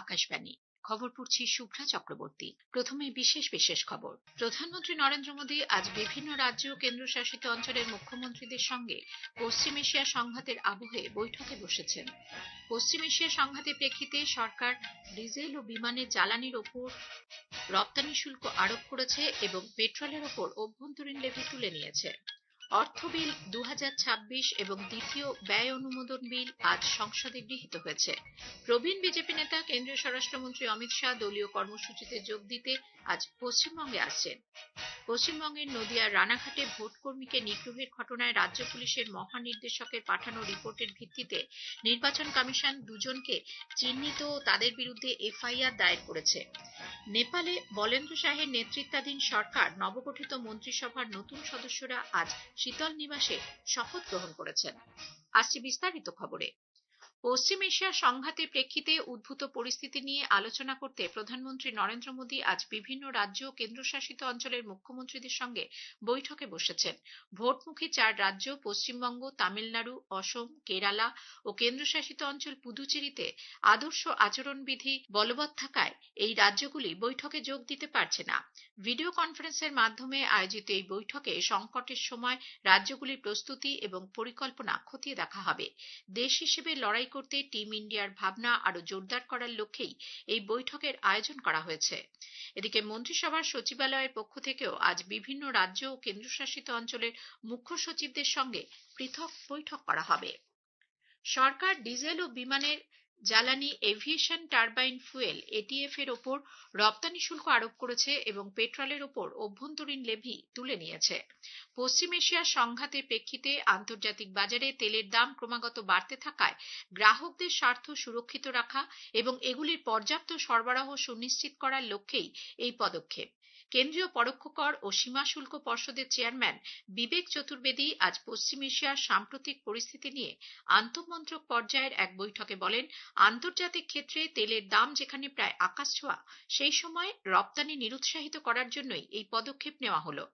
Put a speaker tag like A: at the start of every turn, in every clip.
A: আকাশবাণী খবর পড়ছি শুভ্রা চক্রবর্তী। প্রথমে বিশেষ খবর। প্রধানমন্ত্রী নরেন্দ্র মোদী আজ বিভিন্ন রাজ্য ও কেন্দ্রশাসিত অঞ্চলের মুখ্যমন্ত্রীদের সঙ্গে পশ্চিম এশিয়া সংঘাতের আবহে বৈঠকে বসেছেন। পশ্চিম এশিয়া সংঘাতের প্রেক্ষিতে সরকার ডিজেল ও বিমানের জ্বালানির ওপর রপ্তানি শুল্ক আরোপ করেছে এবং পেট্রোলের ওপর অভ্যন্তরীণ লেভি তুলে নিয়েছে। অর্থ বিল 2026 এবং দ্বিতীয় ব্যয় অনুমোদন বিল আজ সংসদে গৃহীত হয়েছে। প্রবীণ বিজেপি নেতা কেন্দ্রীয় স্বরাষ্ট্রমন্ত্রী অমিত শাহ দলীয় কর্মসূচিতে যোগ দিতে আজ পশ্চিমবঙ্গে আসছেন। পশ্চিমবঙ্গের নদিয়ার রানাঘাটে ভোট কর্মীকে নিগ্রহের ঘটনায় রাজ্য পুলিশের মহানির্দেশকের পাঠানো রিপোর্টের ভিত্তিতে নির্বাচন কমিশন দুজনকে চিহ্নিত ও তাদের বিরুদ্ধে এফআইআর দায়ের করেছে। নেপালে বলেন্দ্র শাহের নেতৃত্বাধীন সরকার নবগঠিত মন্ত্রিসভার নতুন সদস্যরা আজ শীতল নিবাসে শপথ গ্রহণ করেছেন। আসছে বিস্তারিত খবরে। পশ্চিম এশিয়া সংঘাতের প্রেক্ষিতে উদ্ভূত পরিস্থিতি নিয়ে আলোচনা করতে প্রধানমন্ত্রী নরেন্দ্র মোদী আজ বিভিন্ন রাজ্য ও কেন্দ্রশাসিত অঞ্চলের মুখ্যমন্ত্রীদের সঙ্গে বৈঠকে বসেছেন। ভোটমুখী 4 রাজ্য পশ্চিমবঙ্গ, তামিলনাড়ু, অসম, কেরালা ও কেন্দ্রশাসিত অঞ্চল পুদুচেরিতে আদর্শ আচরণবিধি বলবৎ থাকায় এই রাজ্যগুলি বৈঠকে যোগ দিতে পারছে না। ভিডিও কনফারেন্সের মাধ্যমে আয়োজিত এই বৈঠকে সংকটের সময় রাজ্যগুলির প্রস্তুতি এবং পরিকল্পনা খতিয়ে দেখা হবে। দেশ হিসেবে লড়াই করতে টিম ইন্ডিয়ার ভাবনা আরো জোরদার করার লক্ষ্যেই এই বৈঠকের আয়োজন করা হয়েছে। এদিকে মন্ত্রিসভার সচিবালয়ের পক্ষ থেকেও আজ বিভিন্ন রাজ্য ও কেন্দ্রশাসিত অঞ্চলের মুখ্য সচিবদের সঙ্গে পৃথক বৈঠক করা হবে। সরকার ডিজেল ও বিমানের জ্বালানি এভিয়েশন টারবাইন ফুয়েল এটিএফ এর ওপর রপ্তানি শুল্ক আরোপ করেছে এবং পেট্রোলের ওপর অভ্যন্তরীণ লেভি তুলে নিয়েছে। পশ্চিম এশিয়ার সংঘাতের প্রেক্ষিতে আন্তর্জাতিক বাজারে তেলের দাম ক্রমাগত বাড়তে থাকায় গ্রাহকদের স্বার্থ সুরক্ষিত রাখা এবং এগুলির পর্যাপ্ত সরবরাহ সুনিশ্চিত করার লক্ষ্যেই এই পদক্ষেপ। কেন্দ্রীয় পরোক্ষ কর ও সীমা শুল্ক পর্ষদের চেয়ারম্যান বিবেক চতুর্বেদী আজ পশ্চিম এশিয়ার সাম্প্রতিক পরিস্থিতি নিয়ে আন্তঃমন্ত্রক পর্যায়ের এক বৈঠকে বলেন, আন্তর্জাতিক ক্ষেত্রে তেলের দাম যেখানে প্রায় আকাশছোঁয়া, সেই সময় রপ্তানি নিরুৎসাহিত করার জন্যই এই পদক্ষেপ নেওয়া হলো।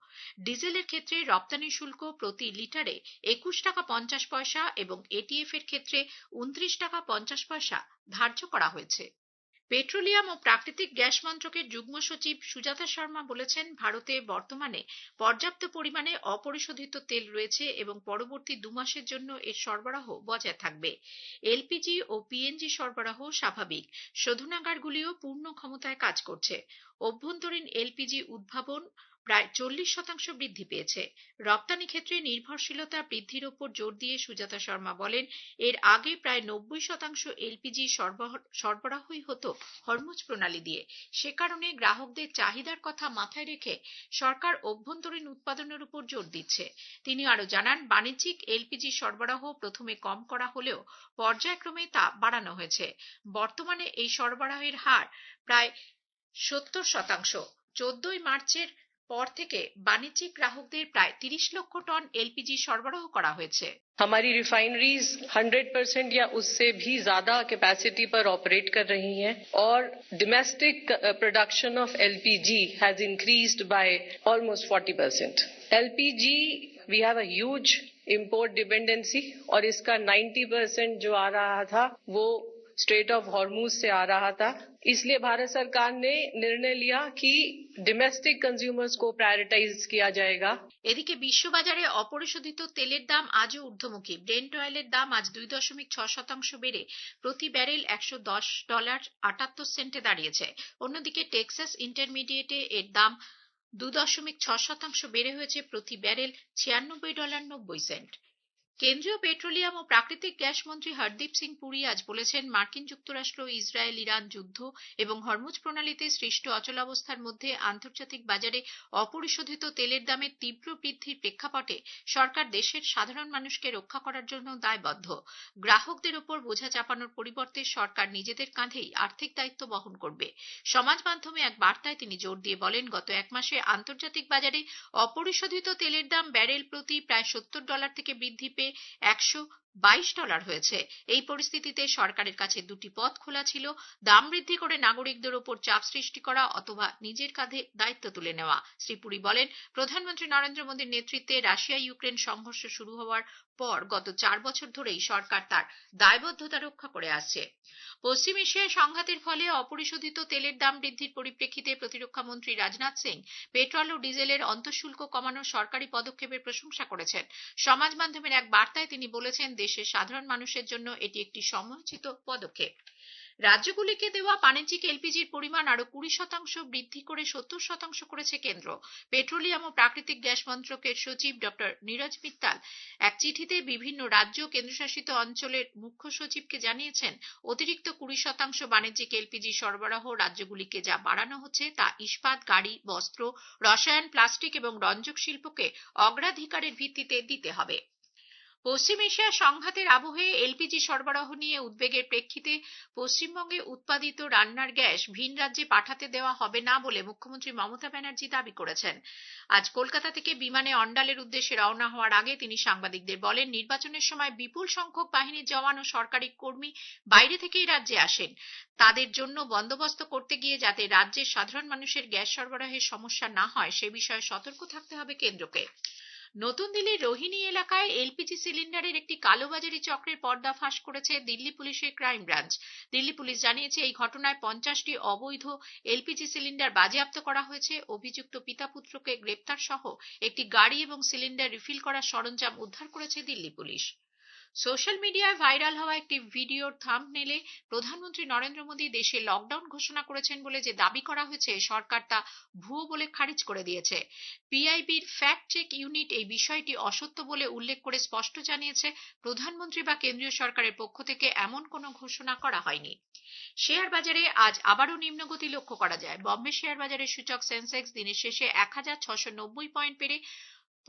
A: ডিজেলের ক্ষেত্রে রপ্তানি শুল্ক প্রতি লিটারে 21 টাকা 50 পয়সা এবং এটিএফ এর ক্ষেত্রে 29 টাকা 50 পয়সা ধার্য করা হয়েছে। পেট্রোলিয়াম ও প্রাকৃতিক গ্যাস মন্ত্রকের যুগ্ম সচিব সুজাতা শর্মা বলেছেন, ভারতে বর্তমানে পর্যাপ্ত পরিমাণে অপরিশোধিত তেল রয়েছে এবং পরবর্তী 2 মাসের জন্য এর সরবরাহ বজায় থাকবে। এলপিজি ও পিএনজি সরবরাহ স্বাভাবিক, শোধনাগারগুলিও পূর্ণ ক্ষমতায় কাজ করছে। অভ্যন্তরীণ এলপিজি উদ্ভাবন প্রায় 40% বৃদ্ধি পেয়েছে। রপ্তানি ক্ষেত্রে নির্ভরশীলতা বৃদ্ধির ওপর জোর দিয়ে সুজাতা শর্মা বলেন, এর আগে প্রায় 90% এলপিজি সরবরাহই হতো হরমুজ প্রণালী দিয়ে। সে কারণে গ্রাহকদের চাহিদার কথা মাথায় রেখে সরকার অভ্যন্তরীণ উৎপাদনের উপর জোর দিচ্ছে। তিনি আরো জানান, বাণিজ্যিক এলপিজি সরবরাহ প্রথমে কম করা হলেও পর্যায়ক্রমে তা বাড়ানো হয়েছে। বর্তমানে এই সরবরাহের হার প্রায় 70%। 14 মার্চের পর থেকে বাণিজ্যিক গ্রাহকদের প্রায় 30 লক্ষ টন এলপিজি সরবরাহ করা হয়েছে।
B: हमारी रिफाइनरीज 100% या उससे भी ज्यादा कैपेसिटी पर ऑपरेट कर रही हैं और domestic production of LPG has increased by almost 40%. LPG we have a huge import dependency और इसका 90% जो आ रहा था वो स्ट्रेट ऑफ हॉर्मुज से आ रहा था। इसलिए भारत सरकार ने निर्णय लिया कि डोमेस्टिक कंज्यूमर्स को प्रायोरिटाइज किया जाएगा।
A: এদিকে বিশ্ববাজারে অপরিশোধিত তেলের দাম আজও ঊর্ধ্বমুখী। ব্রেন্ট অয়েলের দাম আজ 2.6% বেড়ে প্রতি ব্যারেল $110.78 দাঁড়িয়েছে। অন্যদিকে টেক্সাস ইন্টারমিডিয়েটে এর দাম 2.6% বেড়ে হয়েছে প্রতি ব্যারেল $96.90। কেন্দ্রীয় পেট্রোলিয়াম ও প্রাকৃতিক গ্যাস মন্ত্রী হরদীপ সিং পুরী আজ বলেছেন, মার্কিন যুক্তরাষ্ট্র, ইসরায়েল, ইরান যুদ্ধ এবং হরমুজ প্রণালীতে সৃষ্ট অচলাবস্থার মধ্যে আন্তর্জাতিক বাজারে অপরিশোধিত তেলের দামের তীব্র বৃদ্ধির প্রেক্ষাপটে সরকার দেশের সাধারণ মানুষকে রক্ষা করার জন্য দায়বদ্ধ। গ্রাহকদের ওপর বোঝা চাপানোর পরিবর্তে সরকার নিজেদের কাঁধেই আর্থিক দায়িত্ব বহন করবে। সমাজ মাধ্যমে এক বার্তায় তিনি জোর দিয়ে বলেন, গত 1 মাসে আন্তর্জাতিক বাজারে অপরিশোধিত তেলের দাম ব্যারেল প্রতি প্রায় $70 থেকে বৃদ্ধি পেয়ে $22 হয়েছে। এই পরিস্থিতিতে সরকারের কাছে দুটি পথ খোলা ছিল: দাম বৃদ্ধি করে নাগরিকদের ওপর চাপ সৃষ্টি করা অথবা নিজের কাঁধে দায়িত্ব তুলে নেওয়া। শ্রী পুরী বলেন, প্রধানমন্ত্রী নরেন্দ্র মোদীর নেতৃত্বে রাশিয়া ইউক্রেন সংঘর্ষ শুরু হওয়ার পর গত 4 বছর ধরেই সরকার তার দায়বদ্ধতা রক্ষা করে আসছে। পশ্চিম এশিয়ায় সংঘাতের ফলে অপরিশোধিত তেলের দাম বৃদ্ধির পরিপ্রেক্ষিতে প্রতিরক্ষা মন্ত্রী রাজনাথ সিং পেট্রোল ও ডিজেলের অন্তঃশুল্ক কমানোর সরকারি পদক্ষেপের প্রশংসা করেছেন। সমাজ মাধ্যমের এক বার্তায় তিনি বলেছেন, দেশের সাধারণ মানুষের জন্য এটি একটি সময়োচিত পদক্ষেপ। রাজ্যগুলিকে দেওয়া বাণিজ্যিক এলপিজির পরিমাণ আরো 20% বৃদ্ধি করে 70% করেছে কেন্দ্র। পেট্রোলিয়াম ও প্রাকৃতিক গ্যাস মন্ত্রকের সচিব ডক্টর নীরজ মিত্তাল এক চিঠিতে বিভিন্ন রাজ্য ও কেন্দ্রশাসিত অঞ্চলের মুখ্য সচিবকে জানিয়েছেন, অতিরিক্ত 20% বাণিজ্যিক এলপিজি সরবরাহ রাজ্যগুলিকে যা বাড়ানো হচ্ছে তা ইস্পাত, গাড়ি, বস্ত্র, রসায়ন, প্লাস্টিক এবং রঞ্জক শিল্পকে অগ্রাধিকারের ভিত্তিতে দিতে হবে। পশ্চিম এশিয়া সংঘাতের আবহে এলপিজি সরবরাহ নিয়ে উদ্বেগের প্রেক্ষিতে পশ্চিমবঙ্গে উৎপাদিত রান্নার গ্যাস ভিন রাজ্যে পাঠাতে দেওয়া হবে না বলে মুখ্যমন্ত্রী মমতা ব্যানার্জি দাবি করেছেন। আজ কলকাতা থেকে বিমানে অন্ডালের উদ্দেশ্যে রওনা হওয়ার আগে তিনি সাংবাদিকদের বলেন, নির্বাচনের সময় বিপুল সংখ্যক বাহিনীর জওয়ান ও সরকারি কর্মী বাইরে থেকেই রাজ্যে আসেন। তাদের জন্য বন্দোবস্ত করতে গিয়ে যাতে রাজ্যের সাধারণ মানুষের গ্যাস সরবরাহের সমস্যা না হয় সে বিষয়ে সতর্ক থাকতে হবে কেন্দ্রকে। নতুন দিল্লির রোহিণী এলাকায় এলপিজি সিলিন্ডারের একটি কালোবাজারি চক্রের পর্দা ফাঁস করেছে দিল্লি পুলিশের ক্রাইম ব্রাঞ্চ। দিল্লি পুলিশ জানিয়েছে, এই ঘটনায় 50টি অবৈধ এলপিজি সিলিন্ডার বাজেয়াপ্ত করা হয়েছে। অভিযুক্ত পিতা পুত্রকে গ্রেপ্তার সহ একটি গাড়ি এবং সিলিন্ডার রিফিল করার সরঞ্জাম উদ্ধার করেছে দিল্লি পুলিশ। সোশ্যাল মিডিয়ায় ভাইরাল হওয়া একটি ভিডিওর থাম্বনেইলে প্রধানমন্ত্রী নরেন্দ্র মোদী দেশে লকডাউন ঘোষণা করেছেন বলে যে দাবি করা হয়েছে, সরকার তা ভুয়ো বলে খারিজ করে দিয়েছে। পিআইবির ফ্যাক্ট চেক ইউনিট এই বিষয়টি অসত্য বলে উল্লেখ করে স্পষ্ট জানিয়েছে, প্রধানমন্ত্রী বা কেন্দ্রীয় সরকারের পক্ষ থেকে এমন কোনো ঘোষণা করা হয়নি। শেয়ার বাজারে আজ আবারও নিম্নগতি লক্ষ্য করা যায়। বম্বে শেয়ার বাজারের সূচক সেন্সেক্স দিনের শেষে 1690 পয়েন্ট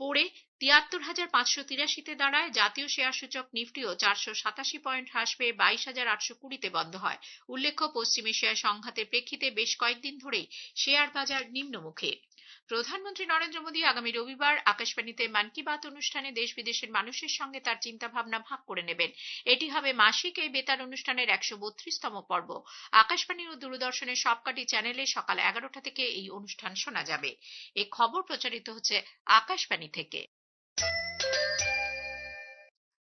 A: পড়ে ৭৩,৫৮৩-তে দাঁড়ায়। জাতীয় শেয়ার সূচক নিফটিও 487 পয়েন্ট হ্রাস পেয়ে 22,820-তে বন্ধ হয়। উল্লেখ্য, পশ্চিম এশিয়ায় সংঘাতের প্রেক্ষিতে বেশ কয়েকদিন ধরেই শেয়ার বাজার নিম্নমুখী। প্রধানমন্ত্রী নরেন্দ্র মোদী আগামী রবিবার আকাশবাণীতে মন কি বাত অনুষ্ঠানে দেশ বিদেশের মানুষের সঙ্গে তার চিন্তা ভাবনা ভাগ করে নেবেন। এটি হবে মাসিক এই বেতার অনুষ্ঠানের 132তম পর্ব। আকাশবাণী ও দূরদর্শনের সবকটি চ্যানেলে সকাল 11টা থেকে এই অনুষ্ঠান শোনা যাবে। এই খবর প্রচারিত হচ্ছে আকাশবাণী থেকে।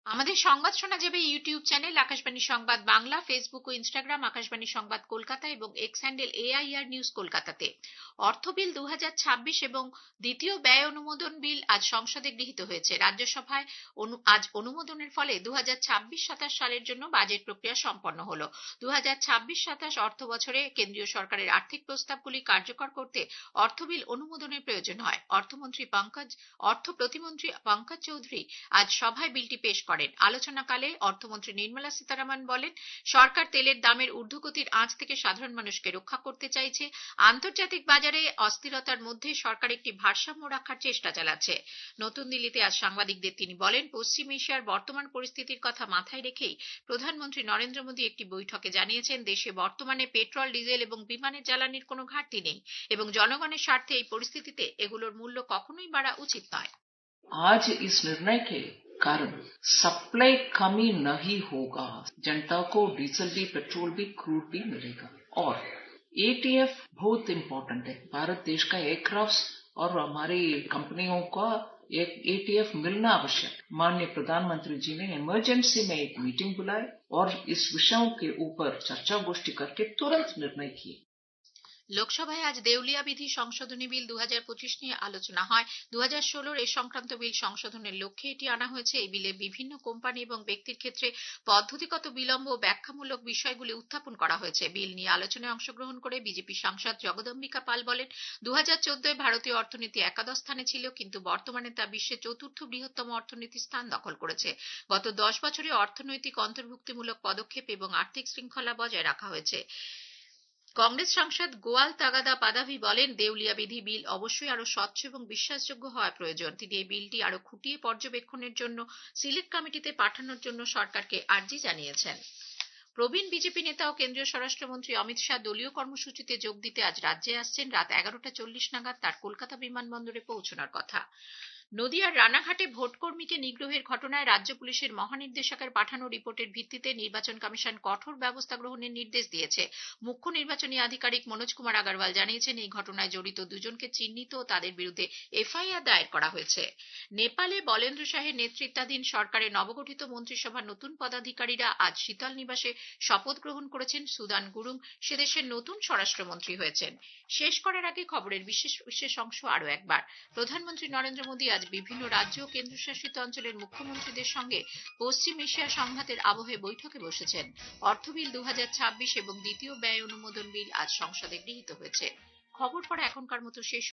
A: আমাদের সংবাদ শোনা যাবে ইউটিউব চ্যানেল আকাশবাণী সংবাদ বাংলা, ফেসবুক ও ইনস্টাগ্রাম আকাশবাণী সংবাদ কলকাতা এবং এক্স হ্যান্ডেল AIR নিউজ কলকাতাতে। অর্থ বিল 2026 এবং দ্বিতীয় ব্যয় অনুমোদন বিল আজ সংসদে গৃহীত হয়েছে। রাজ্যসভায় আজ অনুমোদনের ফলে 2026-27 সালের জন্য বাজেট প্রক্রিয়া সম্পন্ন হলো। 2026-27 অর্থ বছরে কেন্দ্রীয় সরকারের আর্থিক প্রস্তাবগুলি কার্যকর করতে অর্থ বিল অনুমোদনের প্রয়োজন হয়। অর্থ প্রতিমন্ত্রী পঙ্কজ চৌধুরী আজ সভায় বিলটি পেশ করেন। আলোচনাকালে অর্থমন্ত্রী নির্মলা সীতারামন বলেন, সরকার তেলের দামের ঊর্ধ্বগতির আঁচ থেকে সাধারণ মানুষকে রক্ষা করতে চাইছে। আন্তর্জাতিক বাজারে অস্থিরতার মধ্যে সরকার একটি ভারসাম্য রাখার চেষ্টা চালাচ্ছে। নতুন দিল্লিতে আজ সাংবাদিকদের তিনি বলেন, পশ্চিম এশিয়ার বর্তমান পরিস্থিতির কথা মাথায় রেখেই প্রধানমন্ত্রী নরেন্দ্র মোদী একটি বৈঠকে জানিয়েছেন, দেশে বর্তমানে পেট্রোল, ডিজেল এবং বিমানের জ্বালানির কোনো ঘাটতি নেই এবং জনগণের স্বার্থে এই পরিস্থিতিতে এগুলোর মূল্য কখনোই বাড়া উচিত নয়।
C: आज इस निर्णय के कारण सप्लाई कमी नहीं होगा। जनता को डीजल भी, पेट्रोल भी, क्रूड भी मिलेगा। और एटीएफ बहुत इम्पोर्टेंट है। भारत देश का एयरक्राफ्ट और हमारी कंपनियों का एक एटीएफ मिलना आवश्यक। माननीय प्रधानमंत्री जी ने इमरजेंसी में एक मीटिंग बुलाई और इस विषयों के ऊपर चर्चा गोष्ठी करके तुरंत निर्णय किए।
A: লোকসভায় আজ দেউলিয়া বিধি সংশোধনী বিল 2025 নিয়ে আলোচনা হয়। 2016 এ সংক্রান্ত বিল সংশোধনের লক্ষ্যে এটি আনা হয়েছে। এই বিলে বিভিন্ন কোম্পানি এবং ব্যক্তির ক্ষেত্রে পদ্ধতিগত বিলম্ব ও ব্যাখ্যামূলক বিষয়গুলি উত্থাপন করা হয়েছে। বিল নিয়ে আলোচনায় অংশগ্রহণ করে বিজেপি সাংসদ জগদম্বিকা পাল বলেন, 2014-এ ভারতীয় অর্থনীতি একাদশ স্থানে ছিল, কিন্তু বর্তমানে তা বিশ্বের চতুর্থ বৃহত্তম অর্থনীতির স্থান দখল করেছে। গত 10 বছরে অর্থনৈতিক অন্তর্ভুক্তিমূলক পদক্ষেপ এবং আর্থিক শৃঙ্খলা বজায় রাখা হয়েছে। কংগ্রেস সাংসদ গোয়াল তাগাদা পাদাভি বলেন, দেউলিয়া বিধি বিল অবশ্যই আরো স্বচ্ছ এবং বিশ্বাসযোগ্য হওয়া প্রয়োজন। তিনি এই বিলটি আরো খুঁটিয়ে পর্যবেক্ষণের জন্য সিলেক্ট কমিটিতে পাঠানোর জন্য সরকারকে আর্জি জানিয়েছেন। প্রবীণ বিজেপি নেতা ও কেন্দ্রীয় স্বরাষ্ট্রমন্ত্রী অমিত শাহ দলীয় কর্মসূচিতে যোগ দিতে আজ রাজ্যে আসছেন। রাত 11:40 নাগাদ তার কলকাতা বিমানবন্দরে পৌঁছানোর কথা। নদিয়ার রানাঘাটে ভোটকর্মীকে নিগ্রহের ঘটনায় রাজ্য পুলিশের মহানির্দেশকের পাঠানো রিপোর্টের ভিত্তিতে নির্বাচন কমিশন কঠোর ব্যবস্থা গ্রহণের নির্দেশ দিয়েছে। মুখ্য নির্বাচনী আধিকারিক মনোজ কুমার আগরওয়াল জানিয়েছেন, এই ঘটনায় জড়িত দুজনকে চিহ্নিত ও তাদের বিরুদ্ধে এফআইআর দায়ের করা হয়েছে। নেপালে বলেন্দ্র শাহের নেতৃত্বাধীন সরকারের নবগঠিত মন্ত্রিসভার নতুন পদাধিকারীরা আজ শীতল নিবাসে শপথ গ্রহণ করেছেন। সুদান গুরুং সে দেশের নতুন স্বরাষ্ট্রমন্ত্রী হয়েছেন। শেষ করার আগে খবরের বিশেষ অংশ আরো একবার। প্রধানমন্ত্রী নরেন্দ্র মোদী আজ বিভিন্ন রাজ্য ও কেন্দ্রশাসিত অঞ্চলের মুখ্যমন্ত্রীদের সঙ্গে পশ্চিম এশিয়া সংঘাতের আবহে বৈঠকে বসেছেন। অর্থ বিল 2026 এবং দ্বিতীয় ব্যয় অনুমোদন বিল আজ সংসদে গৃহীত হয়েছে। খবর পড়া এখনকার মতো শেষ।